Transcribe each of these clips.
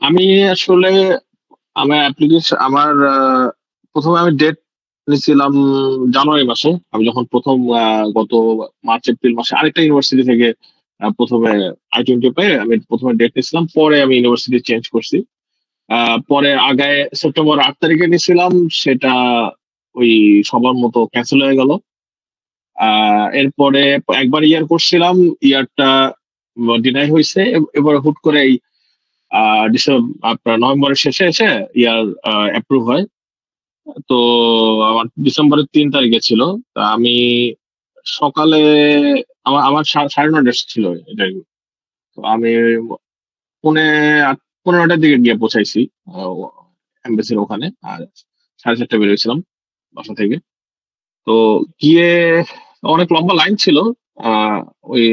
আমি আসলে আমার অ্যাপ্লিকেশন আমার প্রথমে আমি ডেট নিয়েছিলাম জানুয়ারি মাসে। আমি যখন প্রথম গত মার্চ এপ্রিল মাসে আরেকটা ইউনিভার্সিটি থেকে প্রথমে I-20 পেয়ে আমি প্রথমে ডেট নিয়েছিলাম, পরে আমি ইউনিভার্সিটি চেঞ্জ করছি। পরে আগায় সেপ্টেম্বর 8 তারিখে নিয়েছিলাম, সেটা ওই সবার মতো ক্যান্সেল হয়ে গেল। এরপরে একবার ইয়ার করছিলাম, ইয়ারটা ডিনাই হয়েছে। এবার হুট করে এই আপনার নভেম্বরের শেষে এসে ইয়ার অ্যাপ্রুভ হয়। তো আমার ডিসেম্বরের 3 তারিখে ছিল। তা আমি সকালে আমার আমার 9:30 ছিল ইন্টারভিউ। তো আমি পৌনে 9:টার দিকে গিয়ে পৌঁছাইছি এম্বাসির ওখানে। আর 4:30 বেরিয়েছিলাম বাসা থেকে। তো গিয়ে অনেক লম্বা লাইন ছিল। আহ ওই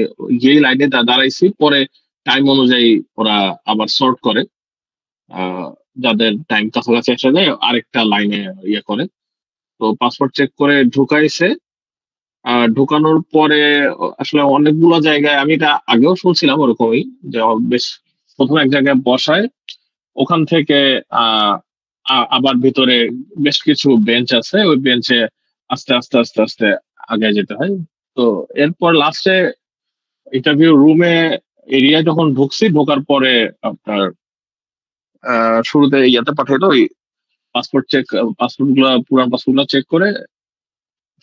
গিয়ে লাইনে দাঁড়াইছি, পরে টাইম অনুযায়ী ওরা আবার সর্ট করে। আহ যাদের টাইম কাছাকাছি এসে যায় আরেকটা লাইনে ইয়ে করে। তো পাসপোর্ট চেক করে ঢুকাইছে। ঢুকানোর পরে আসলে অনেকগুলো জায়গায় আমি এটা আগেও শুনছিলাম ওরকমই, যে বেশ প্রথমে এক জায়গায় বসায়, ওখান থেকে আবার ভিতরে বেশ কিছু বেঞ্চ আছে, ওই বেঞ্চে আস্তে আস্তে আস্তে আস্তে আগে যেতে হয়। তো এরপর লাস্টে ইন্টারভিউ রুমে এরিয়া যখন ঢুকছি, ঢোকার পরে আপনার শুরুতে ইয়াতে পাঠাইলো ওই পাসপোর্ট চেক, পুরান পাসপোর্ট গুলো চেক করে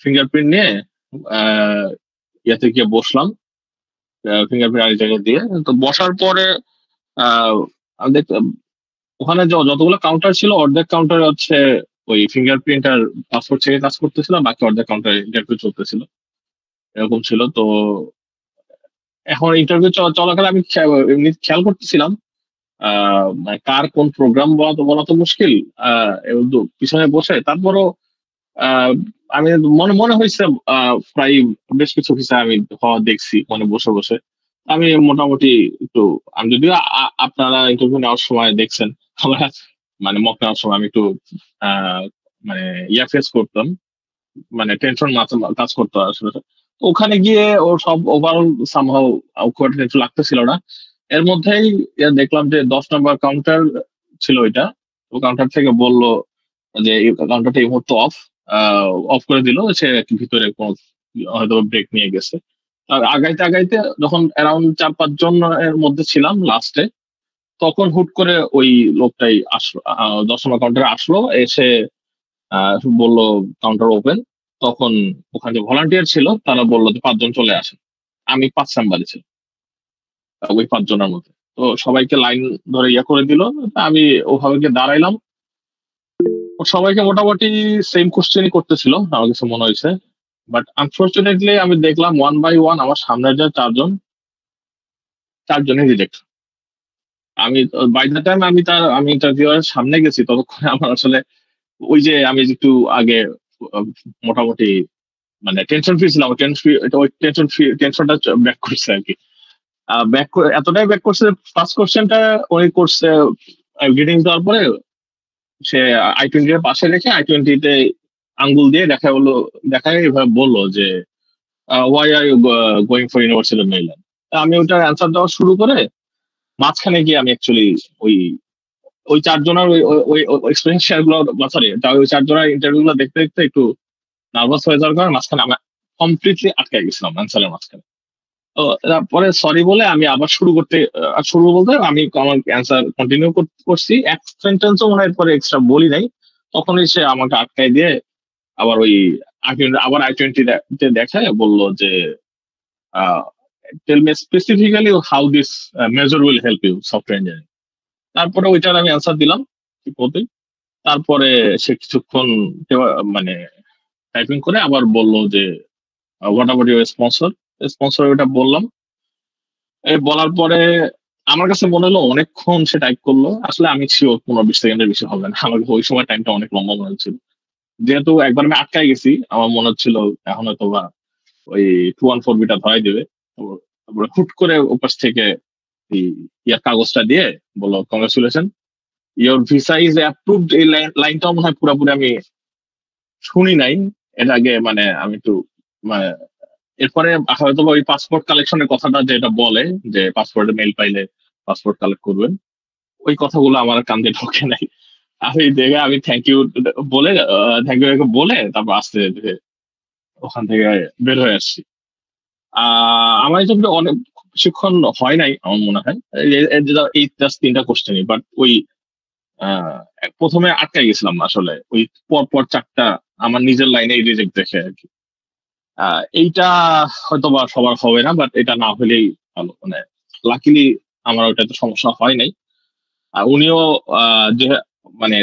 ফিঙ্গারপ্রিন্ট নিয়ে আহ ইয়াতে গিয়ে বসলাম, ফিঙ্গারপ্রিন্ট আরেক জায়গায় দিয়ে। তো বসার পরে আহ আমি দেখলাম ওখানে যতগুলো কাউন্টার ছিল, অর্ধেক কাউন্টারে হচ্ছে ওই ফিঙ্গারপ্রিন্ট আর পাসপোর্ট চেকে কাজ করতেছিল, বাকি অর্ধেক কাউন্টারে ইন্টারভিউ চলতেছিল, এরকম ছিল। তো এখন ইন্টারভিউ চলাকালে আমি এমনি খেয়াল করতেছিলাম মানে কার কোন প্রোগ্রাম বলা তো মুশকিল। পিছনে বসে তারপরও আহ, আমি মনে মনে হয়েছে প্রায় বেশ কিছু ভিসা আমি হওয়া দেখছি মানে বসে বসে। আমি মোটামুটি একটু, আমি যদিও আপনারা ইন্টারভিউ নেওয়ার সময় দেখছেন আমরা মানে মক নেওয়ার সময় আমি একটু আহ, মানে ইয়া ফেস করতাম, মানে টেনশন কাজ করতো আসলে। তো ওখানে গিয়ে ও সব ওভারঅল সামহাও খুব একটা কিছু লাগতেছিল না। এর মধ্যেই দেখলাম যে 10 নম্বর কাউন্টার ছিল ওইটা। ও কাউন্টার থেকে বললো যে কাউন্টারটা এই মুহূর্তে অফ করে দিল, সে ভিতরে কোনো হয়তো ব্রেক নিয়ে গেছে। আর আগাইতে আগাইতে যখন অ্যারাউন্ড 4-5 জন এর মধ্যে ছিলাম লাস্টে, তখন হুট করে ওই লোকটাই আসলো, 10 নম্বর কাউন্টারে আসলো, এসে বললো কাউন্টার ওপেন। তখন ওখানে যে ভলান্টিয়ার ছিল তারা বললো যে 5 জন চলে আসেন। আমি 5 নাম্বারে ছিলাম ওই 5 জনের মধ্যে। তো সবাইকে লাইন ধরে ইয়া করে দিল। আমি ওভাবে গিয়ে দাঁড়াইলাম। ও সবাইকে মোটামুটি সেম কোশ্চেনই করতেছিল আমার কাছে মনে হয়েছে। বাট আনফর্চুনেটলি আমি দেখলাম ওয়ান বাই ওয়ান আমার সামনের যে 4 জন, 4 জনই রিজেক্ট। আমি বাই দ্য টাইম আমি ইন্টারভিউয়ার সামনে গেছি, ততক্ষণে আমার আসলে ওই যে আমি যে একটু আগে আহ, মোটামুটি মানে টেনশন ফ্রি ছিলাম, ওই টেনশনটা ব্যাক করছে আর কি। ব্যাক এতটাই ব্যাক করছে, ফার্স্ট কোশ্চেনটা উনি করছে গ্রিটিং দেওয়ার পরে সে I-20 এর পাশে রেখে I-20 তে আঙ্গুল দিয়ে দেখায় এভাবে বললো যে why are you going for University of Maryland. আমি ওটার অ্যান্সার দেওয়া শুরু করে মাঝখানে গিয়ে আমি অ্যাকচুয়ালি ওই ওই 4 জনের ওই এক্সপিরিয়েন্স শেয়ার গুলো, সরি, ওই 4 জনের ইন্টারভিউ গুলো দেখতে দেখতে একটু নার্ভাস হয়ে যাওয়ার কারণে মাঝখানে আমি কমপ্লিটলি আটকে গেছিলাম অ্যান্সারের মাঝখানে। তো তারপরে সরি বলে আমি আবার শুরু বলতে আমি আমার অ্যান্সার কন্টিনিউ করছি, এক সেন্টেন্সও মনে হয় পরে এক্সট্রা বলি নাই। তখনই সে আমাকে আটকাই দিয়ে আবার ওই আবার I-20 তে দেখায় বললো যে tell me specifically how this major will help you software engineering. তারপরে ওইটার আমি অ্যান্সার দিলাম ঠিক মতোই। তারপরে সে কিছুক্ষণ মানে টাইপিং করে আবার বললো যে what about your sponsor. Sponsor ওটা বললাম। এই বলার পরে আমার কাছে মনে হলো অনেকক্ষণ সে টাইপ করলো, আসলে আমি শিওর 15-20 সেকেন্ডের বেশি হবে না, আমার ওই সময় টাইমটা অনেক লম্বা মনে হচ্ছিল। যেহেতু একবার আমি আটকাই গেছি, আমার মনে হচ্ছিল এখন হয়তো বা ওই 214 বিটা ধরাই দেবে। তারপরে হুট করে ওপাশ থেকে এই ইয়ার কাগজটা দিয়ে বললো congratulation, your visa is approved. এই লাইনটাও মনে হয় পুরোপুরি আমি শুনি নাই এর আগে, মানে আমি একটু মানে এরপরে হয়তো বা ওই পাসপোর্ট কালেকশনের কথাটা যেটা বলে যে পাসপোর্টের মেল পাইলে পাসপোর্ট কালেক্ট করবেন, ওই কথাগুলো আমার কান্দে ঢোকে নাই। আমি দেখে আমি থ্যাংক ইউ বলে থ্যাংক ইউ বলে তারপর আস্তে ধীরে ওখান থেকে বের হয়ে আসছি। আমার হিসাবে অনেক বেশিক্ষণ হয় নাই আমার মনে হয়। এই জাস্ট ৩ টা কোয়েশ্চেনই। বাট ওই আ ১ম এ আটকায় গেছিলাম আসলে। ওই পরপর ৪ টা আমার নিজের লাইনেই রিজেক্ট দেখে আরকি। আ এইটা হয়তোবা সবার হবে না। বাট এটা না হইলেই ভালো। মানে লাকিলি আমার ওইটাতে সমস্যা হয় নাই। উনিও আ যে মানে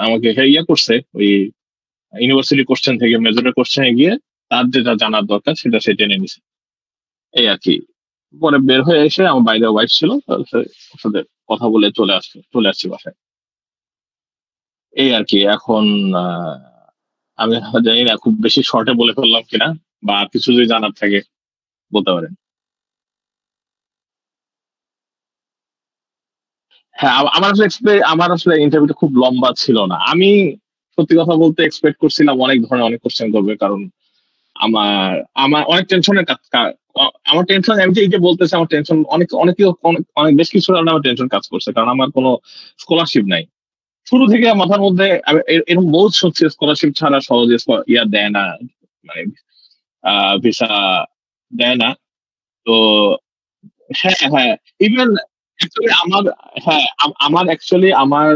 আমাকে ইয়ে করছে ওই ইউনিভার্সিটি কোয়েশ্চেন থেকে মেজরের কোয়েশ্চেন এ গিয়ে তার যেটা জানার দরকার সেটা সে জেনে নিছে। এই আরকি। পরে বের হয়ে এসে আমার বাইরে ওয়াইফ ছিল। ওর সাথে কথা বলে চলে আসছি বাসায়। এই আরকি। এখন আ আমি জানি না খুব বেশি শর্ট এ বলে ফেললাম কিনা বা আর কিছু যদি জানার থাকে বলতে পারেন। হ্যাঁ, আমার আসলে ইন্টারভিউটা খুব লম্বা ছিল না। আমি সত্যি কথা বলতে এক্সপেক্ট করছিলাম অনেক ধরনের অনেক কোয়েশ্চেন করবে। কারণ আমার আমার অনেক টেনশনের কা কা অ আমার টেনশন আমি যে এই যে বলতেছি আমার টেনশন অনেক বেশ কিছু কারণে আমার টেনশন কাজ করছে। কারণ আমার কোন স্কলারশিপ নাই। শুরু থেকে মাথার মধ্যে আমি এরকম বহুত শুনছি স্কলারশিপ ছাড়া সহজে দেয় না। মানে আ ভিসা দেয় না। তো হ্যাঁ, হ্যাঁ। ইভেন অ্যাকচুয়ালি আমার হ্যাঁ, আমার অ্যাকচুয়ালি আমার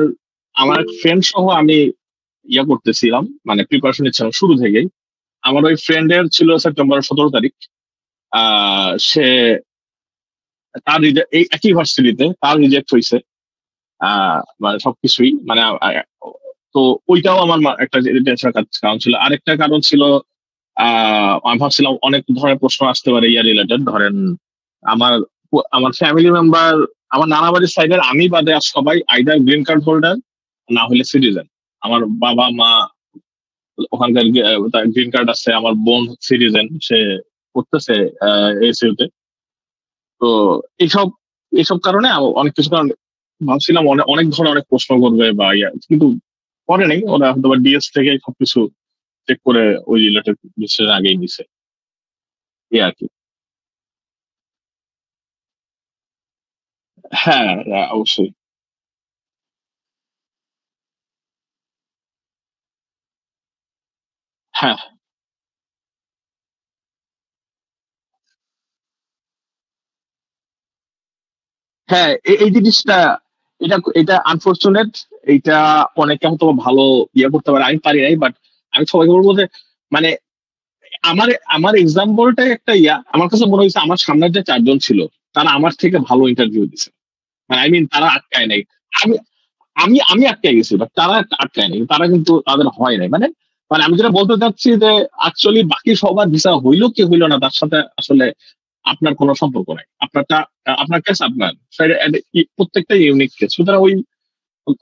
এক ফ্রেন্ড সহ আমি করতেছিলাম। মানে প্রিপারেশন নিচ্ছিলাম শুরু থেকেই। আমার ওই ফ্রেন্ডের ছিল সেপ্টেম্বর ১৭ তারিখ। আ সে তার এই একই ভার্সিটিতে তার রিজেক্ট হইছে। আ মানে সবকিছুই। মানে তো ওইটাও আমার একটা টেনশনের কারণ ছিল। আরেকটা কারণ ছিল আ আমি ভাবছিলাম অনেক ধরনের প্রশ্ন আসতে পারে রিলেটেড। ধরেন আমার আমার ফ্যামিলি মেম্বার আমার নানা বাড়ির সাইডের আমি বাদে আর সবাই আইদার গ্রিন কার্ড হোল্ডার না হলে সিটিজেন। আমার বাবা-মা ওখানকার তার গ্রিন কার্ড আছে। আমার বোন সিটিজেন। সে পড়তেছে এসইউ তে। তো এইসব এইসব কারণে অনেক কিছু কারণ ভাবছিলাম অনেক ধরনের অনেক প্রশ্ন করবে বা কিন্তু করে নাই। ওরা হয়তোবা ডিএস থেকে সবকিছু চেক করে ওই রিলেটেড ডিসিশন আগেই নিছে। এই আরকি। হ্যাঁ, অবশ্যই। হ্যাঁ, হ্যাঁ, এই জিনিসটা এটা আনফরচুনেট। এইটা অনেকে হয়তোবা ভালো করতে পারে। আমি পারি নাই। বাট আমি সবাইকে বলব যে মানে আমার আমার এক্সাম্পলটাই একটা আমার কাছে মনে হইছে আমার সামনের যে ৪ জন ছিল, তারা আমার থেকে ভালো ইন্টারভিউ দিছে। মানে আই মিন তারা আটকায় নাই। আমি আমি আটকায় গেছি। বাট তারা আটকায় নাই। তারা কিন্তু তাদের হয় নাই। মানে আমি যেটা বলতে চাচ্ছি যে অ্যাকচুয়ালি বাকি সবার ভিসা হইল কি হইল না তার সাথে আসলে আপনার কোন সম্পর্ক নাই। আপনার কেস আপনার। প্রত্যেকটা ইউনিক কেস। সুতরাং ওই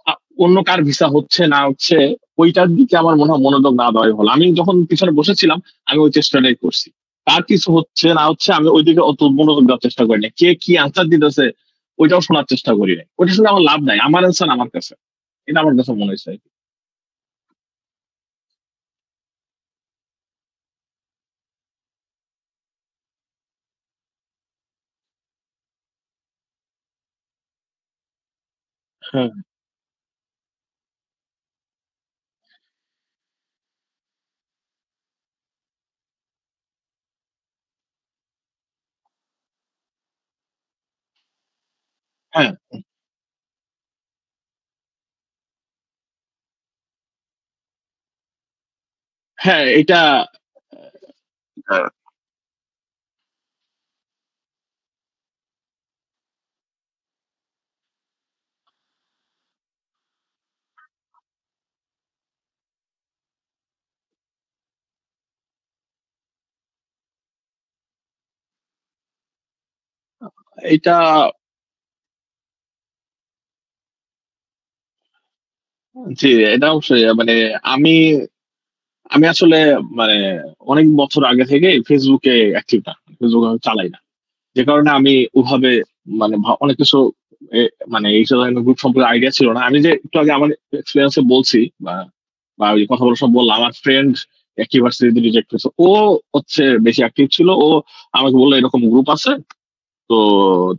আ অন্য কার ভিসা হচ্ছে না হচ্ছে ওইটার দিকে আমার মনে হয় মনোযোগ না দেওয়াই ভালো। আমি যখন পিছনে বসেছিলাম আমি ওই চেষ্টাটাই করছি। কার কিছু হচ্ছে না হচ্ছে আমি ওইদিকে অত মনোযোগ দেওয়ার চেষ্টা করি নাই। কে কি আনসার দিতেছে ওইটাও শোনার চেষ্টা করি নাই। ওইটা শুনে আমার লাভ নাই। আমার অ্যান্সার আমার কাছে। এটা আমার কাছে মনে হইছে আরকি। হ্যাঁ, হ্যাঁ, হ্যাঁ, এটা আ এটা জি, এটা অবশ্যই মানে আমি আমি আসলে মানে অনেক বছর আগে থেকে Facebook এ অ্যাক্টিভ না। Facebook আমি চালাই না। যে কারণে আমি ওভাবে মানে অনেক কিছু এ মানে এই ধরনের গ্রুপ সম্পর্কে আইডিয়া ছিল না। আমি যে একটু আগে আমার এক্সপেরিয়েন্স এ বলছি বা ওই কথা বলার সময় বললাম, আমার ফ্রেন্ড একই ভার্সিটিতে রিজেক্ট হয়েছে। ও হচ্ছে বেশি অ্যাক্টিভ ছিল। ও আমাকে বলল এরকম গ্রুপ আছে। তো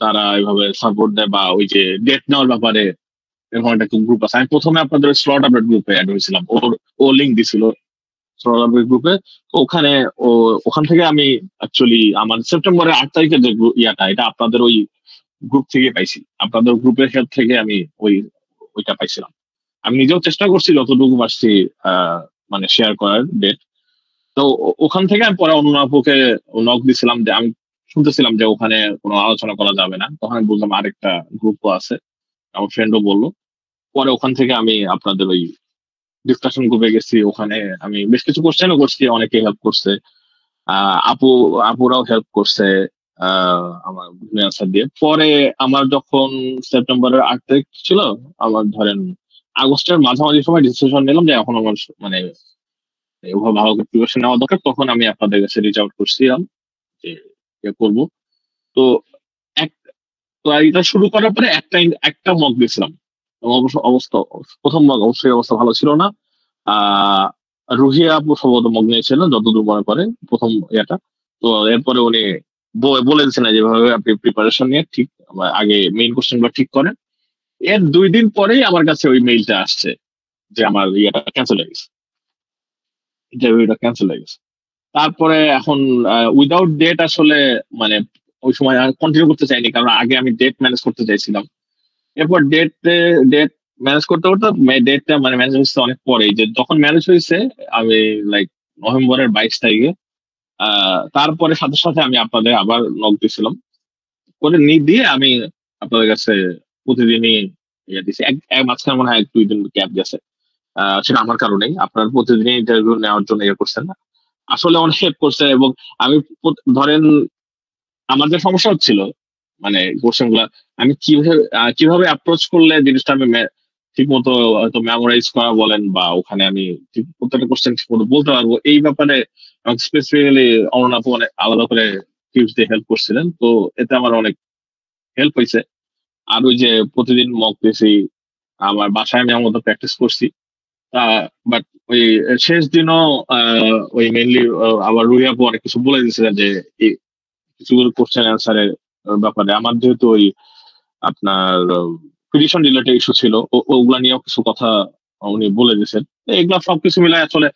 তারা এভাবে সাপোর্ট দেয় বা ওই যে ডেট নেওয়ার ব্যাপারে এরকম একটা গ্রুপ আছে। আমি প্রথমে আপনাদের স্লট আপডেট গ্রুপে অ্যাড হয়েছিলাম, ও লিঙ্ক দিছিল স্লট আপডেট গ্রুপে। ওখানে ও ওখান থেকে আমি অ্যাকচুয়ালি আমার সেপ্টেম্বরের 8 তারিখের যে ইয়াটা, এটা আপনাদের ওই গ্রুপ থেকে পাইছি, আপনাদের গ্রুপের হেল্প থেকে আমি ওইটা পাইছিলাম। আমি নিজেও চেষ্টা করছি যতটুকু পারছি মানে শেয়ার করার ডেট। তো ওখান থেকে আমি পরে অন্য আপুকে নক দিছিলাম যে আমি শুনতেছিলাম যে ওখানে কোনো আলোচনা করা যাবে না, তখন আমি বুঝলাম আরেকটা গ্রুপও আছে, আমার ফ্রেন্ডও বললো। পরে ওখান থেকে আমি আপনাদের ওই ডিসকাশন গ্রুপে গেছি, ওখানে আমি বেশ কিছু কোশ্চেনও করছি, অনেকে হেল্প করছে। আপুরাও হেল্প করছে আমার অ্যান্সার দিয়ে। পরে আমার যখন সেপ্টেম্বরের 8 তারিখ ছিল, আমার ধরেন আগস্টের মাঝামাঝি সময় ডিসিশন নিলাম যে এখন আমার মানে ওভাবে ভালো করে প্রিপারেশন নেওয়া দরকার, তখন আমি আপনাদের কাছে রিচ আউট করছিলাম যে ইয়ে করবো। তো এক তো এটা শুরু করার পরে একটা মক দিয়েছিলাম, এবং অবশ্য অবস্থা প্রথম মক অবশ্যই অবস্থা ভালো ছিল না। আহ রুহিয়া আপু সম্ভবত মগ নিয়েছিলেন যতদূর মনে পড়ে প্রথম ইয়েটা। তো এরপরে উনি বলে দিচ্ছেন যেভাবে আপনি প্রিপারেশন নিয়ে ঠিক আগে মেইন কোশ্চেন গুলো ঠিক করেন। এর 2 দিন পরেই আমার কাছে ওই মেইলটা আসছে যে আমার ইয়েটা ক্যান্সেল হয়ে গেছে, ইন্টারভিউটা ক্যান্সেল হয়ে গেছে। তারপরে এখন উইদাউট ডেট আসলে মানে ওই সময় আর কন্টিনিউ করতে চাইনি, কারণ আগে আমি ডেট ম্যানেজ করতে চাইছিলাম। এরপর ডেট ম্যানেজ করতে করতে ডেটটা মানে ম্যানেজ হয়েছে অনেক পরে, যে যখন ম্যানেজ হয়েছে আমি লাইক নভেম্বরের 22 তারিখে। তারপরে সাথে সাথে আমি আপনাদের আবার নক দিয়েছিলাম, করে দিয়ে আমি আপনাদের কাছে প্রতিদিনই ইয়ে দিছি। মাঝখানে মনে হয় 2 দিন গ্যাপ গেছে, সেটা আমার কারণেই। আপনার প্রতিদিনই ইন্টারভিউ নেওয়ার জন্য ইয়ে করছেন না, আসলে অনেক হেল্প করছে। এবং আমি ধরেন আমার যে সমস্যা হচ্ছিল মানে কোশ্চেন গুলা আমি কিভাবে অ্যাপ্রোচ করলে জিনিসটা আমি ঠিক মতো হয়তো মেমোরাইজ করা বলেন, বা ওখানে আমি ঠিক প্রত্যেকটা কোশ্চেন ঠিক মতো বলতে পারবো, এই ব্যাপারে আমাকে স্পেসিফিক্যালি অনন্য আপু অনেক আলাদা করে টিপস দিয়ে হেল্প করছিলেন। তো এতে আমার অনেক হেল্প হয়েছে। আর ওই যে প্রতিদিন মক দিয়েছি, আমার বাসায় আমি আমার মতো প্র্যাকটিস করছি। বাট ওই শেষ দিনও ওই মেনলি আবার রুহি আপু অনেক কিছু বলে দিয়েছিলেন যে এই কিছু কোশ্চেন অ্যান্সারের ব্যাপারে আমার যেহেতু ওই আপনার পিটিশন রিলেটেড ইস্যু ছিল, ওগুলা নিয়েও কিছু কথা উনি বলে দিয়েছেন। এগুলা সবকিছু মিলাই আসলে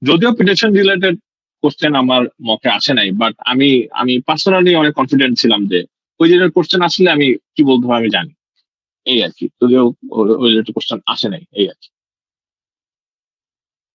যদিও পিটিশন রিলেটেড কোশ্চেন আমার মকে আসে নাই, বাট আমি পার্সোনালি অনেক কনফিডেন্ট ছিলাম যে ওই দিনের কোশ্চেন আসলে আমি কি বলতে হবে আমি জানি, এই আর কি। যদিও ওই রিলেটেড কোশ্চেন আসে নাই, এই আর কি।